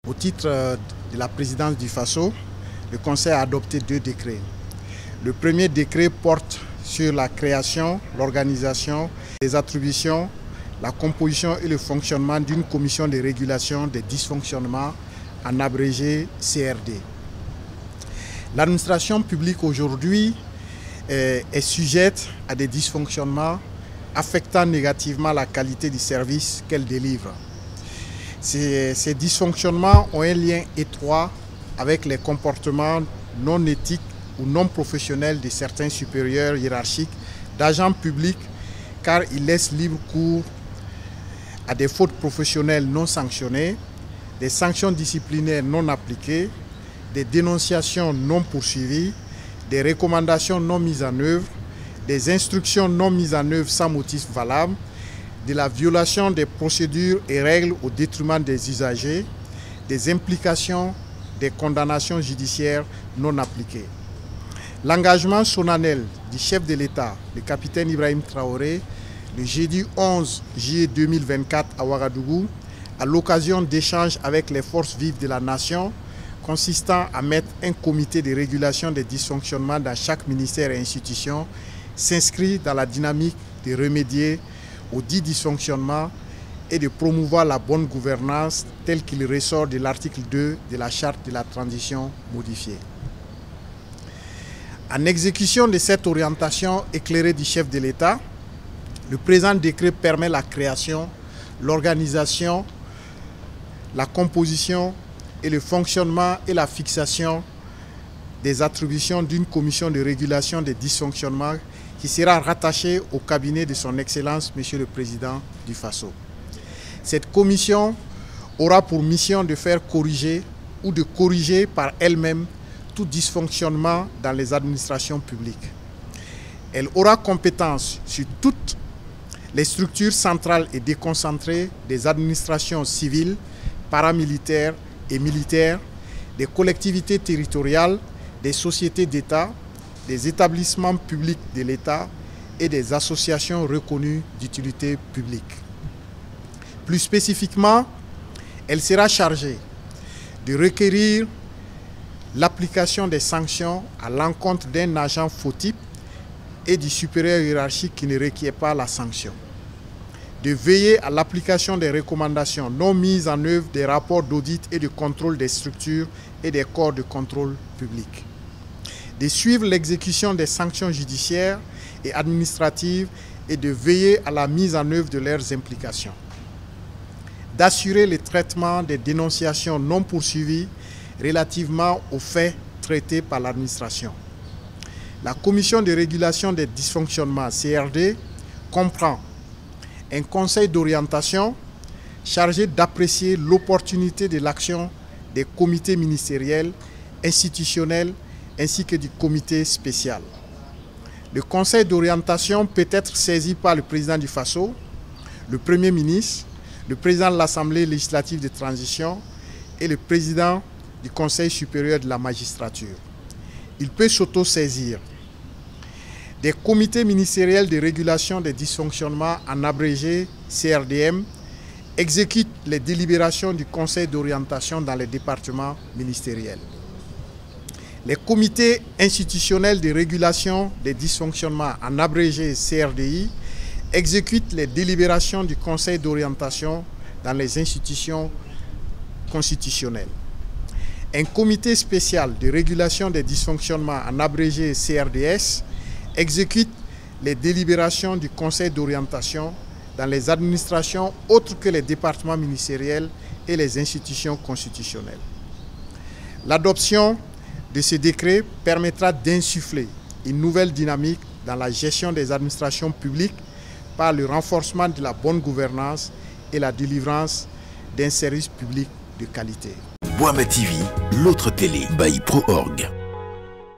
Au titre de la présidence du FASO, le Conseil a adopté 2 décrets. Le premier décret porte sur la création, l'organisation, les attributions, la composition et le fonctionnement d'une commission de régulation des dysfonctionnements, en abrégé CRD. L'administration publique aujourd'hui est sujette à des dysfonctionnements affectant négativement la qualité du service qu'elle délivre. Ces dysfonctionnements ont un lien étroit avec les comportements non éthiques ou non professionnels de certains supérieurs hiérarchiques d'agents publics, car ils laissent libre cours à des fautes professionnelles non sanctionnées, des sanctions disciplinaires non appliquées, des dénonciations non poursuivies, des recommandations non mises en œuvre, des instructions non mises en œuvre sans motif valable, de la violation des procédures et règles au détriment des usagers, des implications, des condamnations judiciaires non appliquées. L'engagement solennel du chef de l'État, le capitaine Ibrahim Traoré, le jeudi 11 juillet 2024 à Ouagadougou, à l'occasion d'échanges avec les forces vives de la nation, consistant à mettre un comité de régulation des dysfonctionnements dans chaque ministère et institution, s'inscrit dans la dynamique de remédier aux dits dysfonctionnements et de promouvoir la bonne gouvernance tel qu'il ressort de l'article 2 de la charte de la transition modifiée. En exécution de cette orientation éclairée du chef de l'État, le présent décret permet la création, l'organisation, la composition et le fonctionnement et la fixation des attributions d'une commission de régulation des dysfonctionnements qui sera rattachée au cabinet de son Excellence, Monsieur le Président du FASO. Cette commission aura pour mission de faire corriger ou de corriger par elle-même tout dysfonctionnement dans les administrations publiques. Elle aura compétence sur toutes les structures centrales et déconcentrées des administrations civiles, paramilitaires et militaires, des collectivités territoriales, des sociétés d'État, des établissements publics de l'État et des associations reconnues d'utilité publique. Plus spécifiquement, elle sera chargée de requérir l'application des sanctions à l'encontre d'un agent fautif et du supérieur hiérarchique qui ne requiert pas la sanction, de veiller à l'application des recommandations non mises en œuvre des rapports d'audit et de contrôle des structures et des corps de contrôle public, de suivre l'exécution des sanctions judiciaires et administratives et de veiller à la mise en œuvre de leurs implications, d'assurer le traitement des dénonciations non poursuivies relativement aux faits traités par l'administration. La commission de régulation des dysfonctionnements CRD comprend un conseil d'orientation chargé d'apprécier l'opportunité de l'action des comités ministériels, institutionnels ainsi que du comité spécial. Le conseil d'orientation peut être saisi par le président du FASO, le Premier ministre, le président de l'Assemblée législative de transition et le président du Conseil supérieur de la magistrature. Il peut s'auto-saisir des comités ministériels de régulation des dysfonctionnements, en abrégé CRDM, exécutent les délibérations du Conseil d'orientation dans les départements ministériels. Les comités institutionnels de régulation des dysfonctionnements, en abrégé CRDI, exécutent les délibérations du Conseil d'orientation dans les institutions constitutionnelles. Un comité spécial de régulation des dysfonctionnements, en abrégé CRDS, exécute les délibérations du Conseil d'orientation dans les administrations autres que les départements ministériels et les institutions constitutionnelles. L'adoption de ce décret permettra d'insuffler une nouvelle dynamique dans la gestion des administrations publiques par le renforcement de la bonne gouvernance et la délivrance d'un service public de qualité. Boama TV, l'autre télé, by Pro Org.